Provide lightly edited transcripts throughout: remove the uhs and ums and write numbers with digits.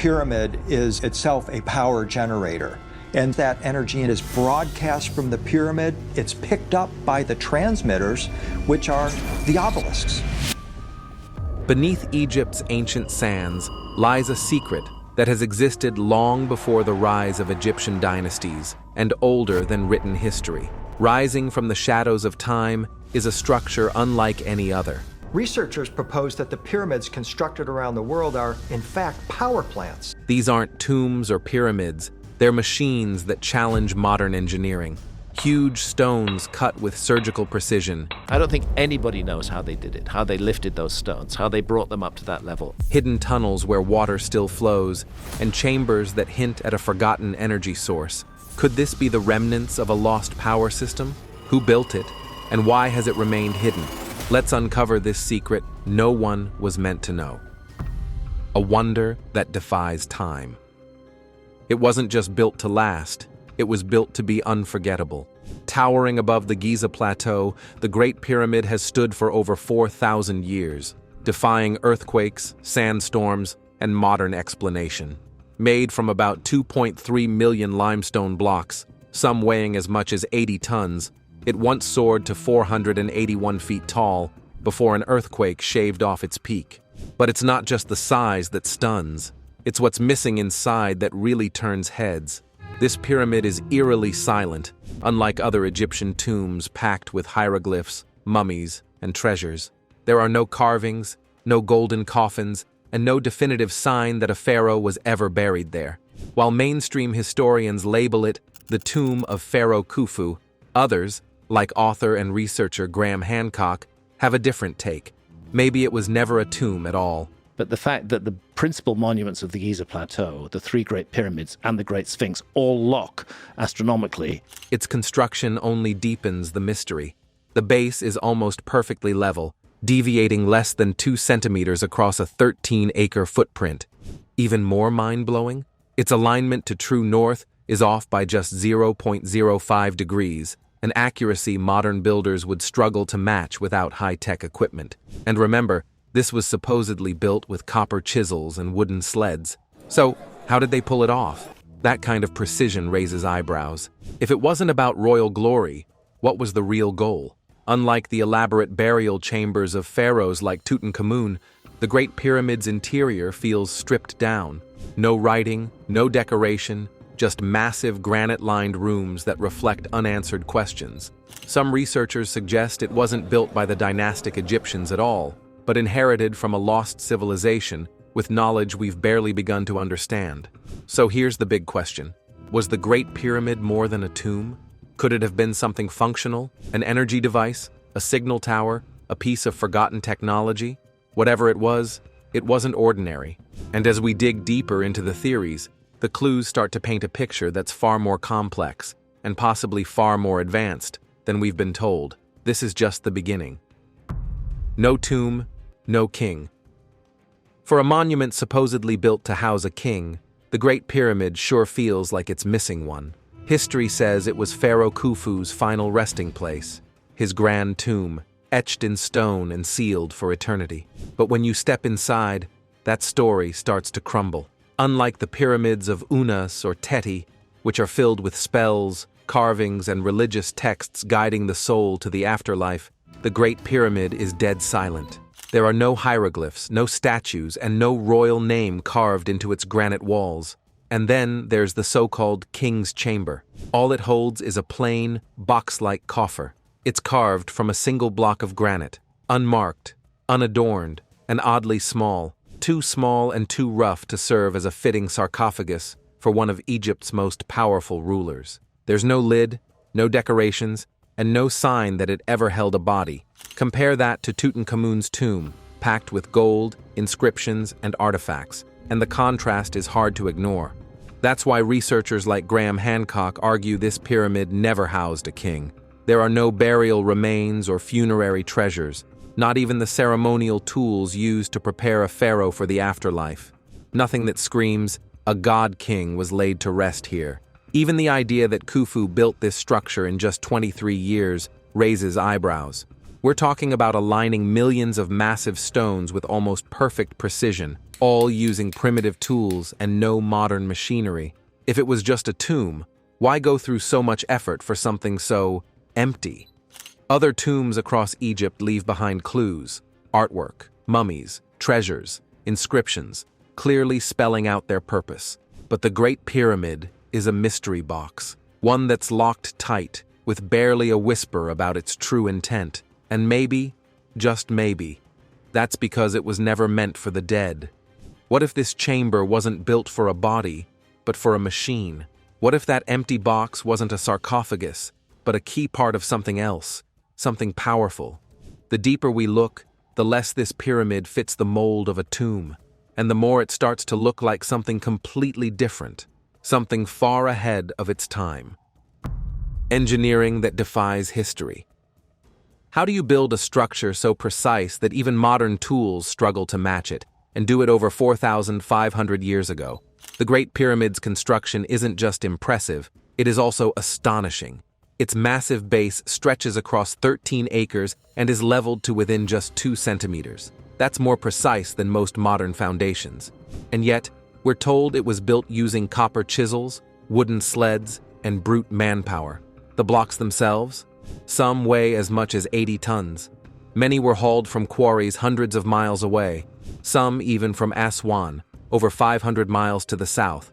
pyramid is itself a power generator. And that energy is broadcast from the pyramid. It's picked up by the transmitters, which are the obelisks. Beneath Egypt's ancient sands lies a secret that has existed long before the rise of Egyptian dynasties and older than written history. Rising from the shadows of time is a structure unlike any other. Researchers propose that the pyramids constructed around the world are, in fact, power plants. These aren't tombs or pyramids. They're machines that challenge modern engineering. Huge stones cut with surgical precision. I don't think anybody knows how they did it, how they lifted those stones, how they brought them up to that level. Hidden tunnels where water still flows, and chambers that hint at a forgotten energy source. Could this be the remnants of a lost power system? Who built it, and why has it remained hidden? Let's uncover this secret no one was meant to know. A wonder that defies time. It wasn't just built to last, it was built to be unforgettable. Towering above the Giza Plateau, the Great Pyramid has stood for over 4,000 years, defying earthquakes, sandstorms, and modern explanation. Made from about 2.3 million limestone blocks, some weighing as much as 80 tons, it once soared to 481 feet tall before an earthquake shaved off its peak. But it's not just the size that stuns. It's what's missing inside that really turns heads. This pyramid is eerily silent, unlike other Egyptian tombs packed with hieroglyphs, mummies, and treasures. There are no carvings, no golden coffins, and no definitive sign that a pharaoh was ever buried there. While mainstream historians label it the tomb of Pharaoh Khufu, others, like author and researcher Graham Hancock, have a different take. Maybe it was never a tomb at all. But the fact that the principal monuments of the Giza Plateau, the three Great Pyramids and the Great Sphinx, all lock astronomically. Its construction only deepens the mystery. The base is almost perfectly level, deviating less than 2 centimeters across a 13-acre footprint. Even more mind-blowing, its alignment to true north is off by just 0.05 degrees, an accuracy modern builders would struggle to match without high-tech equipment. And remember, this was supposedly built with copper chisels and wooden sleds. So, how did they pull it off? That kind of precision raises eyebrows. If it wasn't about royal glory, what was the real goal? Unlike the elaborate burial chambers of pharaohs like Tutankhamun, the Great Pyramid's interior feels stripped down. No writing, no decoration, just massive granite-lined rooms that reflect unanswered questions. Some researchers suggest it wasn't built by the dynastic Egyptians at all, but inherited from a lost civilization with knowledge we've barely begun to understand. So here's the big question. Was the Great Pyramid more than a tomb? Could it have been something functional, an energy device, a signal tower, a piece of forgotten technology? Whatever it wasn't ordinary. And as we dig deeper into the theories, the clues start to paint a picture that's far more complex and possibly far more advanced than we've been told. This is just the beginning. No tomb, no king. For a monument supposedly built to house a king, the Great Pyramid sure feels like it's missing one. History says it was Pharaoh Khufu's final resting place, his grand tomb, etched in stone and sealed for eternity. But when you step inside, that story starts to crumble. Unlike the pyramids of Unas or Teti, which are filled with spells, carvings, and religious texts guiding the soul to the afterlife, the Great Pyramid is dead silent. There are no hieroglyphs, no statues, and no royal name carved into its granite walls. And then there's the so-called King's Chamber. All it holds is a plain, box-like coffer. It's carved from a single block of granite, unmarked, unadorned, and oddly small, too small and too rough to serve as a fitting sarcophagus for one of Egypt's most powerful rulers. There's no lid, no decorations, and no sign that it ever held a body. Compare that to Tutankhamun's tomb, packed with gold, inscriptions, and artifacts, and the contrast is hard to ignore. That's why researchers like Graham Hancock argue this pyramid never housed a king. There are no burial remains or funerary treasures, not even the ceremonial tools used to prepare a pharaoh for the afterlife. Nothing that screams, a god-king was laid to rest here. Even the idea that Khufu built this structure in just 23 years raises eyebrows. We're talking about aligning millions of massive stones with almost perfect precision, all using primitive tools and no modern machinery. If it was just a tomb, why go through so much effort for something so empty? Other tombs across Egypt leave behind clues, artwork, mummies, treasures, inscriptions, clearly spelling out their purpose. But the Great Pyramid is a mystery box, one that's locked tight, with barely a whisper about its true intent. And maybe, just maybe, that's because it was never meant for the dead. What if this chamber wasn't built for a body, but for a machine? What if that empty box wasn't a sarcophagus, but a key part of something else, something powerful? The deeper we look, the less this pyramid fits the mold of a tomb, and the more it starts to look like something completely different, something far ahead of its time. Engineering that defies history. How do you build a structure so precise that even modern tools struggle to match it, and do it over 4,500 years ago? The Great Pyramid's construction isn't just impressive, it is also astonishing. Its massive base stretches across 13 acres and is leveled to within just 2 centimeters. That's more precise than most modern foundations. And yet, we're told it was built using copper chisels, wooden sleds, and brute manpower. The blocks themselves? Some weigh as much as 80 tons. Many were hauled from quarries hundreds of miles away, some even from Aswan, over 500 miles to the south.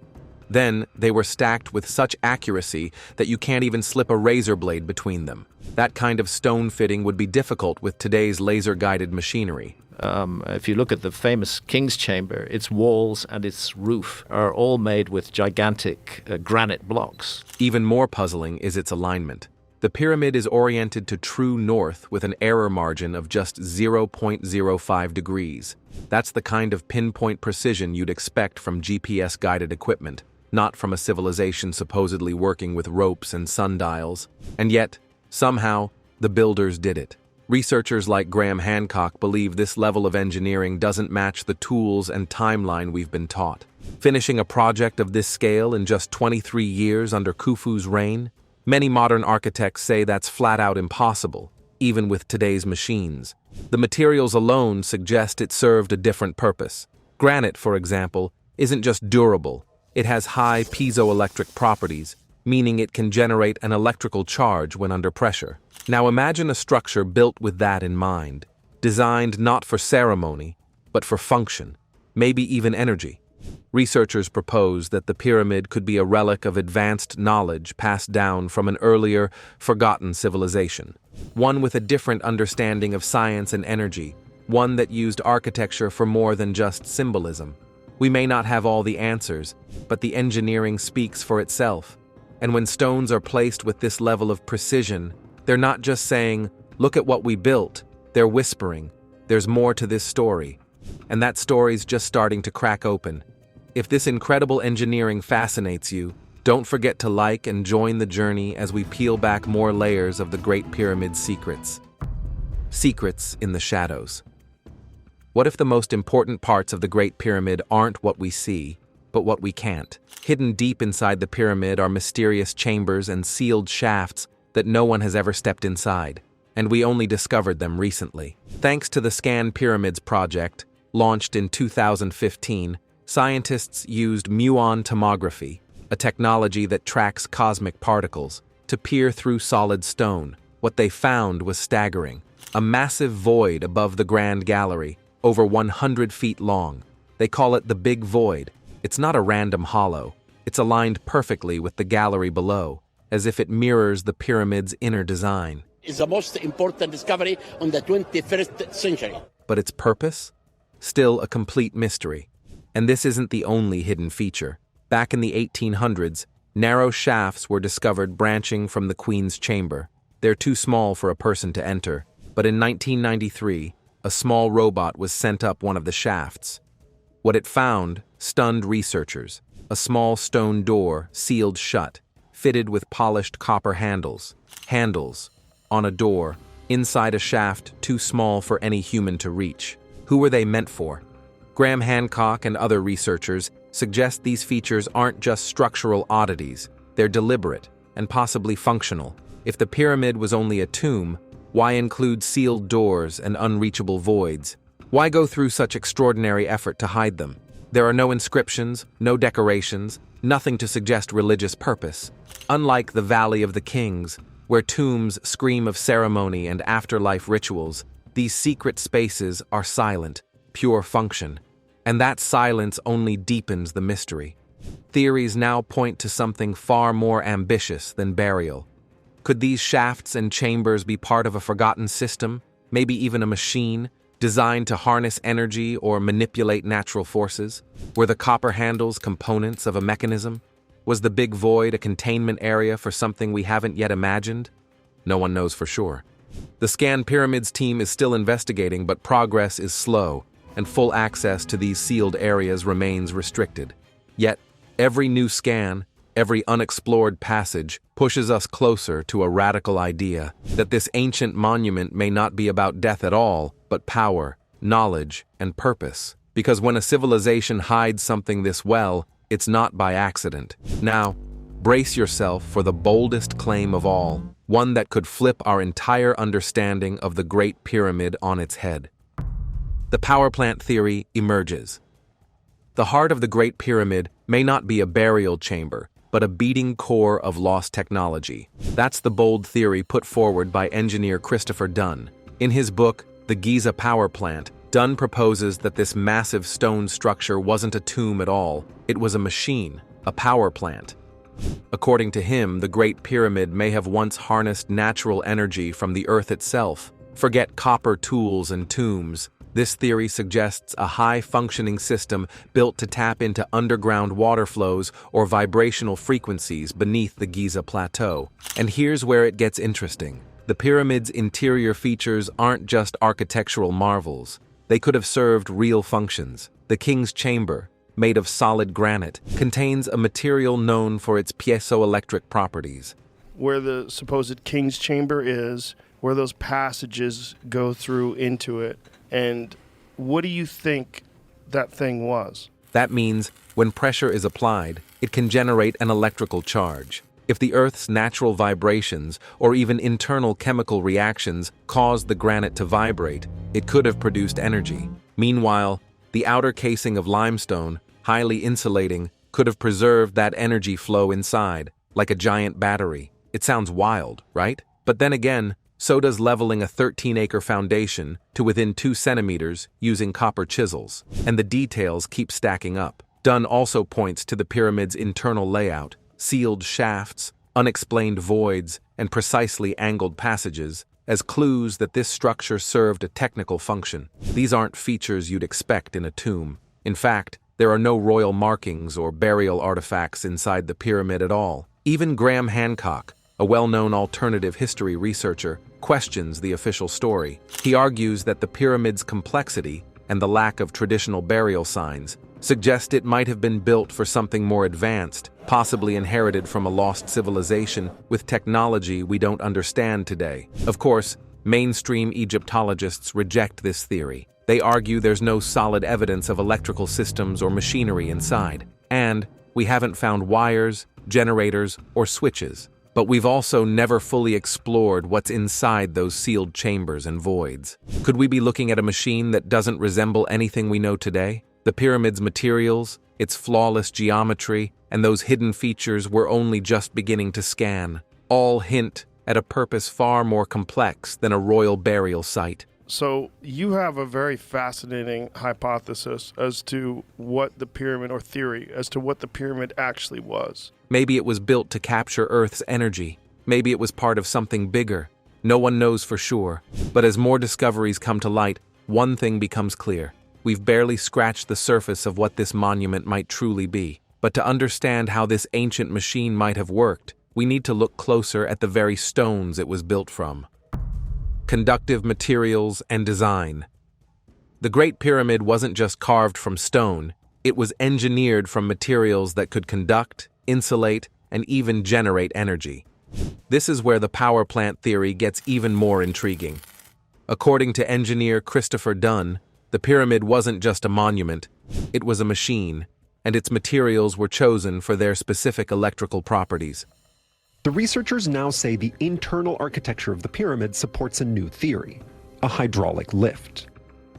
Then, they were stacked with such accuracy that you can't even slip a razor blade between them. That kind of stone fitting would be difficult with today's laser-guided machinery. If you look at the famous King's Chamber, its walls and its roof are all made with gigantic granite blocks. Even more puzzling is its alignment. The pyramid is oriented to true north with an error margin of just 0.05 degrees. That's the kind of pinpoint precision you'd expect from GPS-guided equipment, not from a civilization supposedly working with ropes and sundials. And yet, somehow, the builders did it. Researchers like Graham Hancock believe this level of engineering doesn't match the tools and timeline we've been taught. Finishing a project of this scale in just 23 years under Khufu's reign? Many modern architects say that's flat out impossible, even with today's machines. The materials alone suggest it served a different purpose. Granite, for example, isn't just durable, it has high piezoelectric properties, meaning it can generate an electrical charge when under pressure. Now imagine a structure built with that in mind, designed not for ceremony, but for function, maybe even energy. Researchers propose that the pyramid could be a relic of advanced knowledge passed down from an earlier, forgotten civilization, one with a different understanding of science and energy, one that used architecture for more than just symbolism. We may not have all the answers, but the engineering speaks for itself. And when stones are placed with this level of precision, they're not just saying, "Look at what we built," they're whispering, "There's more to this story." And that story's just starting to crack open. If this incredible engineering fascinates you, don't forget to like and join the journey as we peel back more layers of the Great Pyramid's secrets. Secrets in the shadows. What if the most important parts of the Great Pyramid aren't what we see, but what we can't? Hidden deep inside the pyramid are mysterious chambers and sealed shafts that no one has ever stepped inside, and we only discovered them recently. Thanks to the Scan Pyramids project, launched in 2015, scientists used muon tomography, a technology that tracks cosmic particles, to peer through solid stone. What they found was staggering. A massive void above the Grand Gallery, over 100 feet long. They call it the Big Void. It's not a random hollow. It's aligned perfectly with the gallery below, as if it mirrors the pyramid's inner design. It's the most important discovery on the 21st century. But its purpose? Still a complete mystery. And this isn't the only hidden feature. Back in the 1800s, narrow shafts were discovered branching from the Queen's chamber. They're too small for a person to enter, but in 1993, a small robot was sent up one of the shafts. What it found stunned researchers. A small stone door, sealed shut, fitted with polished copper handles. Handles, on a door, inside a shaft too small for any human to reach. Who were they meant for? Graham Hancock and other researchers suggest these features aren't just structural oddities, they're deliberate and possibly functional. If the pyramid was only a tomb, why include sealed doors and unreachable voids? Why go through such extraordinary effort to hide them? There are no inscriptions, no decorations, nothing to suggest religious purpose. Unlike the Valley of the Kings, where tombs scream of ceremony and afterlife rituals, these secret spaces are silent, pure function. And that silence only deepens the mystery. Theories now point to something far more ambitious than burial. Could these shafts and chambers be part of a forgotten system, maybe even a machine, designed to harness energy or manipulate natural forces? Were the copper handles components of a mechanism? Was the big void a containment area for something we haven't yet imagined? No one knows for sure. The Scan Pyramids team is still investigating, but progress is slow, and full access to these sealed areas remains restricted. Yet, every new scan, every unexplored passage pushes us closer to a radical idea that this ancient monument may not be about death at all, but power, knowledge, and purpose. Because when a civilization hides something this well, it's not by accident. Now, brace yourself for the boldest claim of all, one that could flip our entire understanding of the Great Pyramid on its head. The power plant theory emerges. The heart of the Great Pyramid may not be a burial chamber, but a beating core of lost technology. That's the bold theory put forward by engineer Christopher Dunn. In his book, The Giza Power Plant, Dunn proposes that this massive stone structure wasn't a tomb at all. It was a machine, a power plant. According to him, the Great Pyramid may have once harnessed natural energy from the earth itself. Forget copper tools and tombs. This theory suggests a high-functioning system built to tap into underground water flows or vibrational frequencies beneath the Giza Plateau. And here's where it gets interesting. The pyramid's interior features aren't just architectural marvels. They could have served real functions. The King's Chamber, made of solid granite, contains a material known for its piezoelectric properties. Where the supposed King's Chamber is, where those passages go through into it, and what do you think that thing was? That means when pressure is applied, it can generate an electrical charge. If the Earth's natural vibrations or even internal chemical reactions caused the granite to vibrate, it could have produced energy. Meanwhile, the outer casing of limestone, highly insulating, could have preserved that energy flow inside, like a giant battery. It sounds wild, right? But then again, so does leveling a 13-acre foundation to within 2 centimeters using copper chisels, and the details keep stacking up. Dunn also points to the pyramid's internal layout: sealed shafts, unexplained voids, and precisely angled passages, as clues that this structure served a technical function. These aren't features you'd expect in a tomb. In fact, there are no royal markings or burial artifacts inside the pyramid at all. Even Graham Hancock, a well-known alternative history researcher, questions the official story. He argues that the pyramid's complexity and the lack of traditional burial signs suggest it might have been built for something more advanced, possibly inherited from a lost civilization with technology we don't understand today. Of course, mainstream Egyptologists reject this theory. They argue there's no solid evidence of electrical systems or machinery inside, and we haven't found wires, generators, or switches. But we've also never fully explored what's inside those sealed chambers and voids. Could we be looking at a machine that doesn't resemble anything we know today? The pyramid's materials, its flawless geometry, and those hidden features we're only just beginning to scan, all hint at a purpose far more complex than a royal burial site. So you have a very fascinating hypothesis as to what the pyramid, or theory, as to what the pyramid actually was. Maybe it was built to capture Earth's energy. Maybe it was part of something bigger. No one knows for sure. But as more discoveries come to light, one thing becomes clear. We've barely scratched the surface of what this monument might truly be. But to understand how this ancient machine might have worked, we need to look closer at the very stones it was built from. Conductive materials and design. The Great Pyramid wasn't just carved from stone, it was engineered from materials that could conduct, insulate, and even generate energy. This is where the power plant theory gets even more intriguing. According to engineer Christopher Dunn, the pyramid wasn't just a monument, it was a machine, and its materials were chosen for their specific electrical properties. The researchers now say the internal architecture of the pyramid supports a new theory: a hydraulic lift.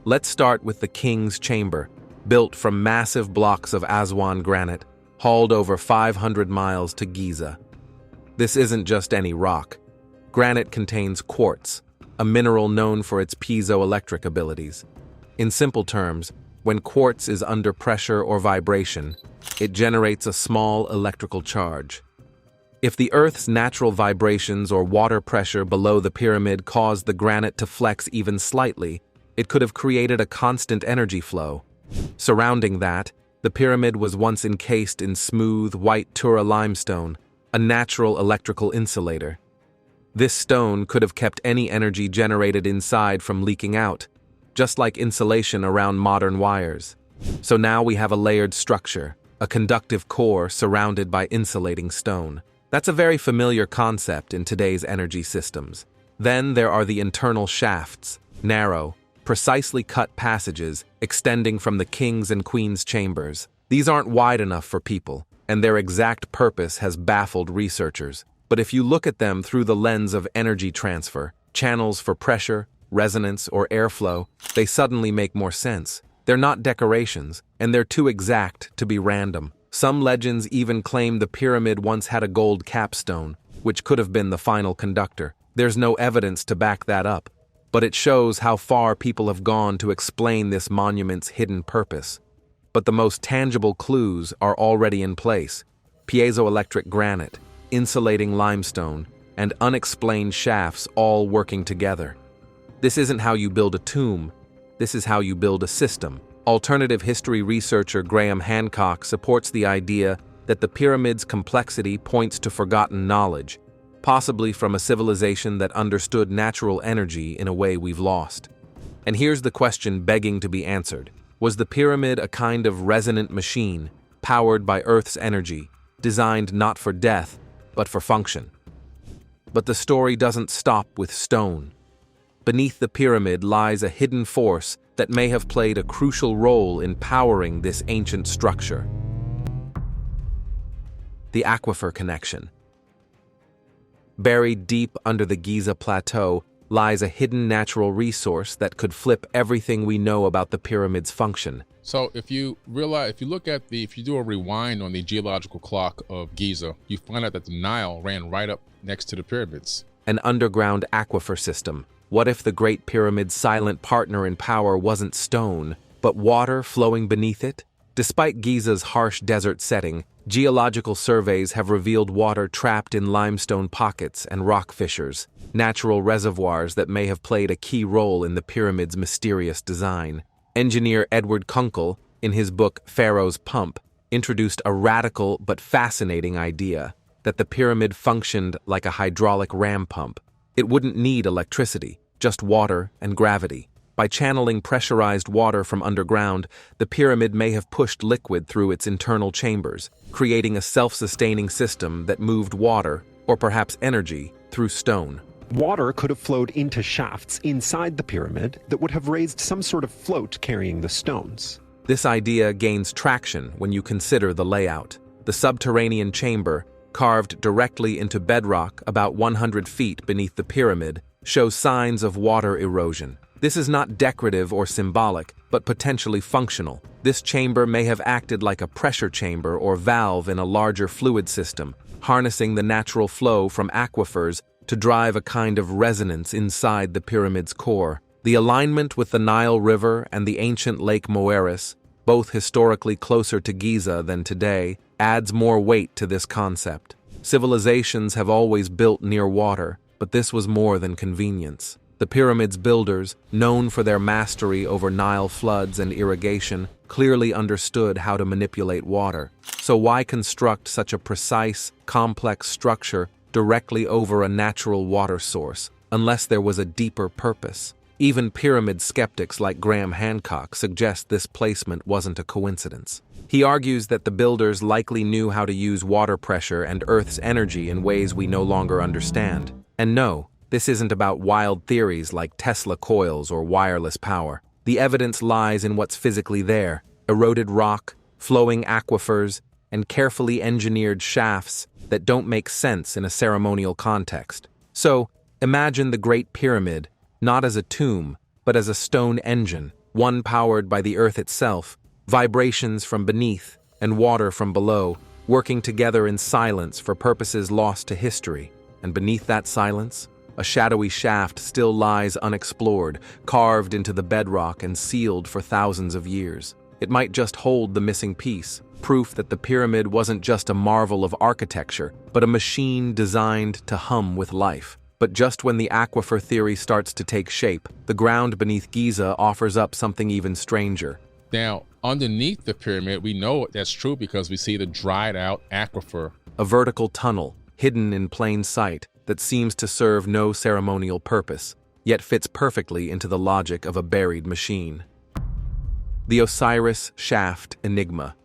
Let's start with the King's Chamber, built from massive blocks of Aswan granite, hauled over 500 miles to Giza. This isn't just any rock. Granite contains quartz, a mineral known for its piezoelectric abilities. In simple terms, when quartz is under pressure or vibration, it generates a small electrical charge. If the Earth's natural vibrations or water pressure below the pyramid caused the granite to flex even slightly, it could have created a constant energy flow. Surrounding that, the pyramid was once encased in smooth, white Tura limestone, a natural electrical insulator. This stone could have kept any energy generated inside from leaking out, just like insulation around modern wires. So now we have a layered structure, a conductive core surrounded by insulating stone. That's a very familiar concept in today's energy systems. Then there are the internal shafts, narrow, precisely cut passages extending from the king's and queen's chambers. These aren't wide enough for people, and their exact purpose has baffled researchers. But if you look at them through the lens of energy transfer, channels for pressure, resonance, or airflow, they suddenly make more sense. They're not decorations, and they're too exact to be random. Some legends even claim the pyramid once had a gold capstone, which could have been the final conductor. There's no evidence to back that up, but it shows how far people have gone to explain this monument's hidden purpose. But the most tangible clues are already in place: piezoelectric granite, insulating limestone, and unexplained shafts all working together. This isn't how you build a tomb, this is how you build a system. Alternative history researcher Graham Hancock supports the idea that the pyramid's complexity points to forgotten knowledge, possibly from a civilization that understood natural energy in a way we've lost. And here's the question begging to be answered. Was the pyramid a kind of resonant machine, powered by Earth's energy, designed not for death, but for function? But the story doesn't stop with stone. Beneath the pyramid lies a hidden force that may have played a crucial role in powering this ancient structure. The aquifer connection. Buried deep under the Giza Plateau lies a hidden natural resource that could flip everything we know about the pyramid's function. So if you do a rewind on the geological clock of Giza, you find out that the Nile ran right up next to the pyramids. An underground aquifer system. What if the Great Pyramid's silent partner in power wasn't stone, but water flowing beneath it? Despite Giza's harsh desert setting, geological surveys have revealed water trapped in limestone pockets and rock fissures, natural reservoirs that may have played a key role in the pyramid's mysterious design. Engineer Edward Kunkel, in his book Pharaoh's Pump, introduced a radical but fascinating idea: that the pyramid functioned like a hydraulic ram pump. It wouldn't need electricity, just water and gravity. By channeling pressurized water from underground, the pyramid may have pushed liquid through its internal chambers, creating a self-sustaining system that moved water, or perhaps energy, through stone. Water could have flowed into shafts inside the pyramid that would have raised some sort of float carrying the stones. This idea gains traction when you consider the layout. The subterranean chamber, carved directly into bedrock about 100 feet beneath the pyramid, shows signs of water erosion. This is not decorative or symbolic, but potentially functional. This chamber may have acted like a pressure chamber or valve in a larger fluid system, harnessing the natural flow from aquifers to drive a kind of resonance inside the pyramid's core. The alignment with the Nile River and the ancient Lake Moeris, both historically closer to Giza than today, adds more weight to this concept. Civilizations have always built near water, but this was more than convenience. The pyramid's builders, known for their mastery over Nile floods and irrigation, clearly understood how to manipulate water. So why construct such a precise, complex structure directly over a natural water source, unless there was a deeper purpose? Even pyramid skeptics like Graham Hancock suggest this placement wasn't a coincidence. He argues that the builders likely knew how to use water pressure and Earth's energy in ways we no longer understand. And no, this isn't about wild theories like Tesla coils or wireless power. The evidence lies in what's physically there: eroded rock, flowing aquifers, and carefully engineered shafts that don't make sense in a ceremonial context. So, imagine the Great Pyramid not as a tomb, but as a stone engine, one powered by the earth itself, vibrations from beneath and water from below, working together in silence for purposes lost to history. And beneath that silence, a shadowy shaft still lies unexplored, carved into the bedrock and sealed for thousands of years. It might just hold the missing piece, proof that the pyramid wasn't just a marvel of architecture, but a machine designed to hum with life. But just when the aquifer theory starts to take shape, the ground beneath Giza offers up something even stranger. Now, underneath the pyramid, we know that's true because we see the dried out aquifer. A vertical tunnel, hidden in plain sight, that seems to serve no ceremonial purpose, yet fits perfectly into the logic of a buried machine. The Osiris shaft enigma.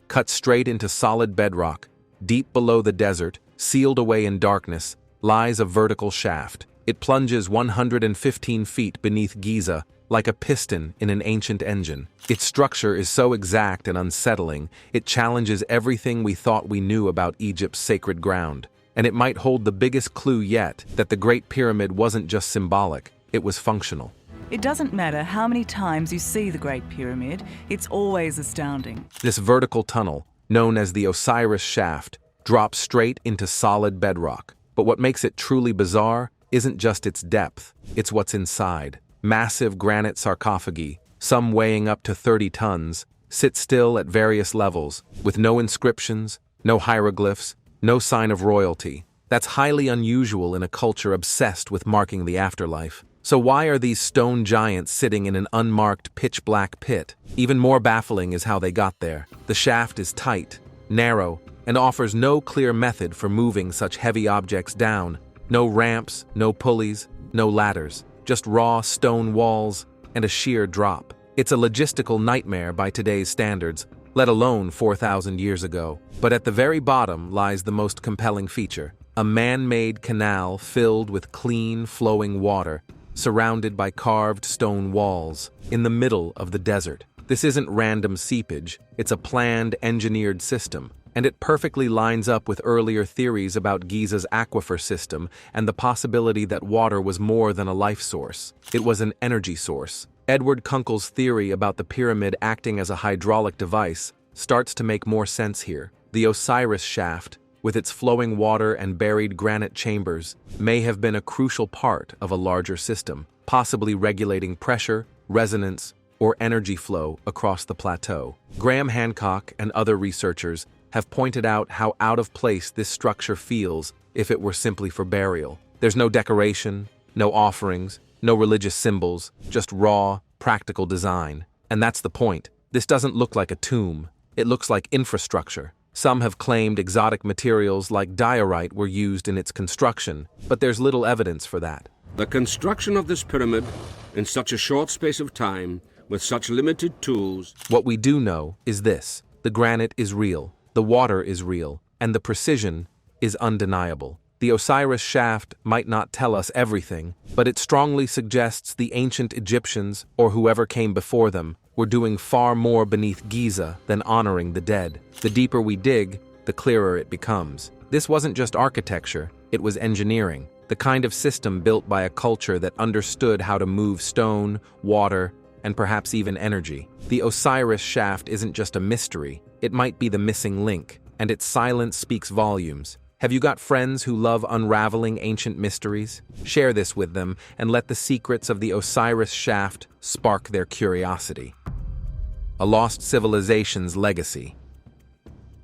Cut straight into solid bedrock, deep below the desert, sealed away in darkness, lies a vertical shaft. It plunges 115 feet beneath Giza, like a piston in an ancient engine. Its structure is so exact and unsettling, it challenges everything we thought we knew about Egypt's sacred ground. And it might hold the biggest clue yet that the Great Pyramid wasn't just symbolic, it was functional. It doesn't matter how many times you see the Great Pyramid, it's always astounding. This vertical tunnel, known as the Osiris shaft, drops straight into solid bedrock. But what makes it truly bizarre isn't just its depth, it's what's inside. Massive granite sarcophagi, some weighing up to 30 tons, sit still at various levels, with no inscriptions, no hieroglyphs, no sign of royalty. That's highly unusual in a culture obsessed with marking the afterlife. So why are these stone giants sitting in an unmarked pitch-black pit? Even more baffling is how they got there. The shaft is tight, narrow, and offers no clear method for moving such heavy objects down. No ramps, no pulleys, no ladders, just raw stone walls and a sheer drop. It's a logistical nightmare by today's standards, let alone 4,000 years ago. But at the very bottom lies the most compelling feature, a man-made canal filled with clean, flowing water, surrounded by carved stone walls, in the middle of the desert. This isn't random seepage, it's a planned, engineered system, and it perfectly lines up with earlier theories about Giza's aquifer system and the possibility that water was more than a life source. It was an energy source. Edward Kunkel's theory about the pyramid acting as a hydraulic device starts to make more sense here. The Osiris shaft, with its flowing water and buried granite chambers, may have been a crucial part of a larger system, possibly regulating pressure, resonance, or energy flow across the plateau. Graham Hancock and other researchers have pointed out how out of place this structure feels if it were simply for burial. There's no decoration, no offerings, no religious symbols, just raw, practical design. And that's the point. This doesn't look like a tomb. It looks like infrastructure. Some have claimed exotic materials like diorite were used in its construction, but there's little evidence for that. The construction of this pyramid in such a short space of time, with such limited tools. What we do know is this: the granite is real, the water is real, and the precision is undeniable. The Osiris shaft might not tell us everything, but it strongly suggests the ancient Egyptians, or whoever came before them, were doing far more beneath Giza than honoring the dead. The deeper we dig, the clearer it becomes. This wasn't just architecture, it was engineering, the kind of system built by a culture that understood how to move stone, water, and perhaps even energy. The Osiris shaft isn't just a mystery, it might be the missing link, and its silence speaks volumes. Have you got friends who love unraveling ancient mysteries? Share this with them and let the secrets of the Osiris shaft spark their curiosity. A lost civilization's legacy.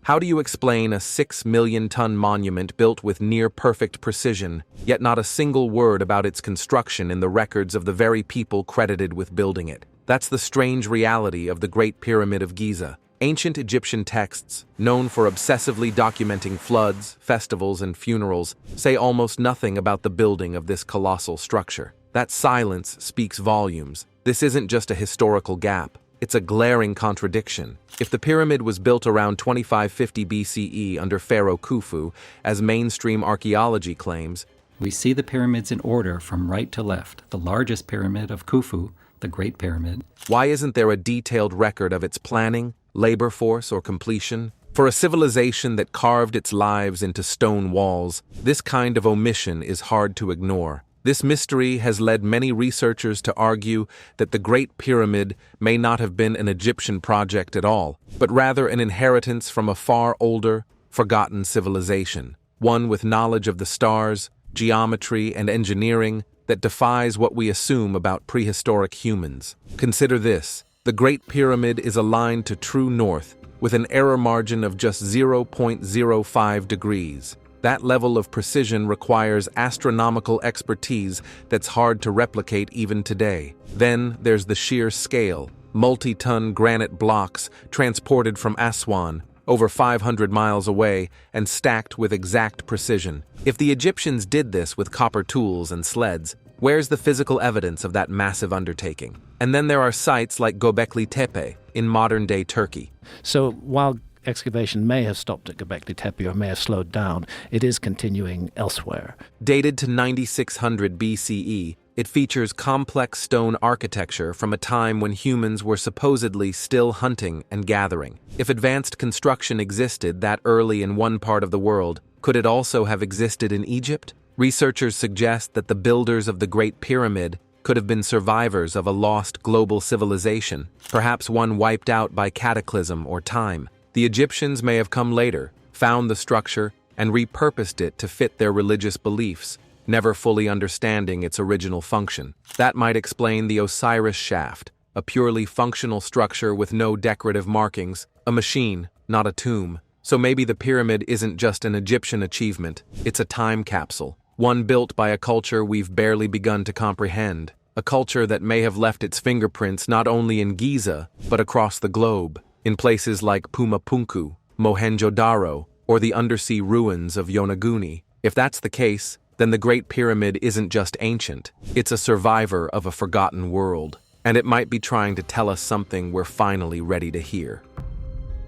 How do you explain a 6-million-ton monument built with near-perfect precision, yet not a single word about its construction in the records of the very people credited with building it? That's the strange reality of the Great Pyramid of Giza. Ancient Egyptian texts, known for obsessively documenting floods, festivals, and funerals, say almost nothing about the building of this colossal structure. That silence speaks volumes. This isn't just a historical gap. It's a glaring contradiction. If the pyramid was built around 2550 BCE under Pharaoh Khufu, as mainstream archaeology claims, we see the pyramids in order from right to left. The largest pyramid of Khufu, the Great Pyramid. Why isn't there a detailed record of its planning, labor force, or completion? For a civilization that carved its lives into stone walls, this kind of omission is hard to ignore. This mystery has led many researchers to argue that the Great Pyramid may not have been an Egyptian project at all, but rather an inheritance from a far older, forgotten civilization, one with knowledge of the stars, geometry, and engineering that defies what we assume about prehistoric humans. Consider this: the Great Pyramid is aligned to true north with an error margin of just 0.05 degrees. That level of precision requires astronomical expertise that's hard to replicate even today. Then there's the sheer scale: multi-ton granite blocks transported from Aswan, over 500 miles away, and stacked with exact precision. If the Egyptians did this with copper tools and sleds, where's the physical evidence of that massive undertaking? And then there are sites like Göbekli Tepe in modern-day Turkey. So while excavation may have stopped at Göbekli Tepe or may have slowed down, it is continuing elsewhere. Dated to 9600 BCE, it features complex stone architecture from a time when humans were supposedly still hunting and gathering. If advanced construction existed that early in one part of the world, could it also have existed in Egypt? Researchers suggest that the builders of the Great Pyramid could have been survivors of a lost global civilization, perhaps one wiped out by cataclysm or time. The Egyptians may have come later, found the structure, and repurposed it to fit their religious beliefs, never fully understanding its original function. That might explain the Osiris shaft, a purely functional structure with no decorative markings, a machine, not a tomb. So maybe the pyramid isn't just an Egyptian achievement, it's a time capsule, one built by a culture we've barely begun to comprehend, a culture that may have left its fingerprints not only in Giza, but across the globe, in places like Pumapunku, Mohenjo-Daro, or the undersea ruins of Yonaguni. If that's the case, then the Great Pyramid isn't just ancient, it's a survivor of a forgotten world, and it might be trying to tell us something we're finally ready to hear.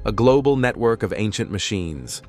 A global network of ancient machines.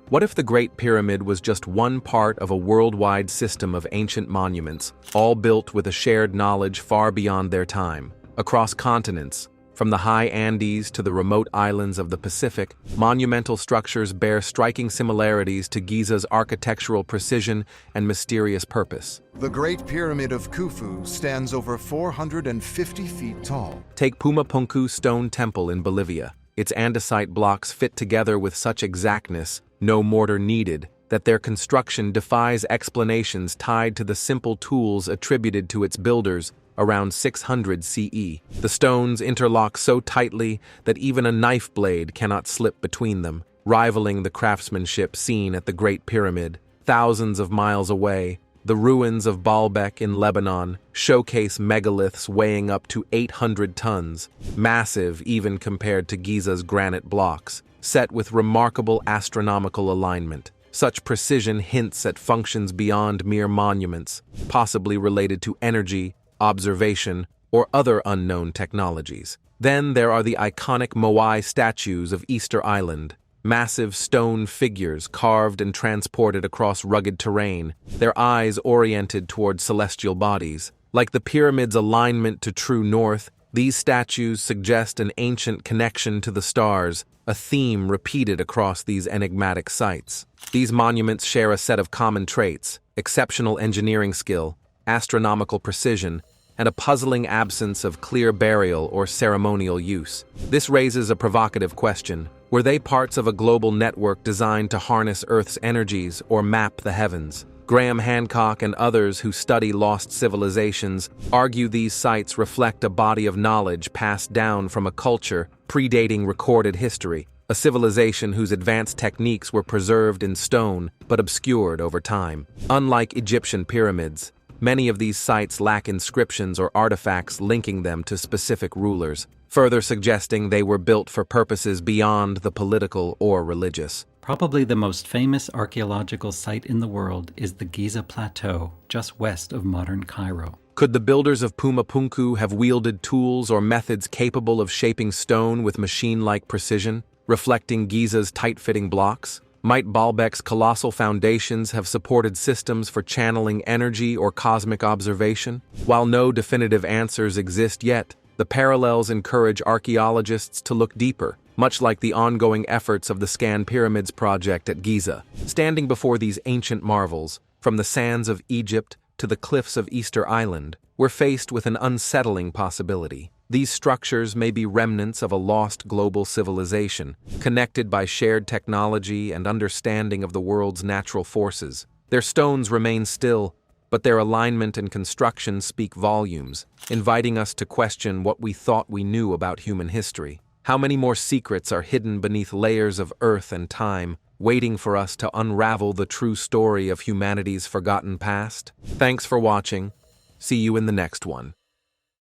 What if the Great Pyramid was just one part of a worldwide system of ancient monuments, all built with a shared knowledge far beyond their time? Across continents, from the high Andes to the remote islands of the Pacific, monumental structures bear striking similarities to Giza's architectural precision and mysterious purpose. The Great Pyramid of Khufu stands over 450 feet tall. Take Pumapunku Stone Temple in Bolivia. Its andesite blocks fit together with such exactness, no mortar needed, that their construction defies explanations tied to the simple tools attributed to its builders around 600 CE. The stones interlock so tightly that even a knife blade cannot slip between them, rivaling the craftsmanship seen at the Great Pyramid. Thousands of miles away, the ruins of Baalbek in Lebanon showcase megaliths weighing up to 800 tons, massive even compared to Giza's granite blocks, set with remarkable astronomical alignment. Such precision hints at functions beyond mere monuments, possibly related to energy, observation, or other unknown technologies. Then there are the iconic Moai statues of Easter Island, massive stone figures carved and transported across rugged terrain, their eyes oriented toward celestial bodies. Like the pyramid's alignment to true north, these statues suggest an ancient connection to the stars, a theme repeated across these enigmatic sites. These monuments share a set of common traits: exceptional engineering skill, astronomical precision, and a puzzling absence of clear burial or ceremonial use. This raises a provocative question. Were they parts of a global network designed to harness Earth's energies or map the heavens? Graham Hancock and others who study lost civilizations argue these sites reflect a body of knowledge passed down from a culture predating recorded history, a civilization whose advanced techniques were preserved in stone but obscured over time. Unlike Egyptian pyramids, many of these sites lack inscriptions or artifacts linking them to specific rulers, further suggesting they were built for purposes beyond the political or religious. Probably the most famous archaeological site in the world is the Giza Plateau, just west of modern Cairo. Could the builders of Pumapunku have wielded tools or methods capable of shaping stone with machine-like precision, reflecting Giza's tight-fitting blocks? Might Baalbek's colossal foundations have supported systems for channeling energy or cosmic observation? While no definitive answers exist yet, the parallels encourage archaeologists to look deeper, much like the ongoing efforts of the Scan Pyramids project at Giza. Standing before these ancient marvels, from the sands of Egypt to the cliffs of Easter Island, we're faced with an unsettling possibility. These structures may be remnants of a lost global civilization, connected by shared technology and understanding of the world's natural forces. Their stones remain still, but their alignment and construction speak volumes, inviting us to question what we thought we knew about human history. How many more secrets are hidden beneath layers of earth and time, waiting for us to unravel the true story of humanity's forgotten past? Thanks for watching. See you in the next one.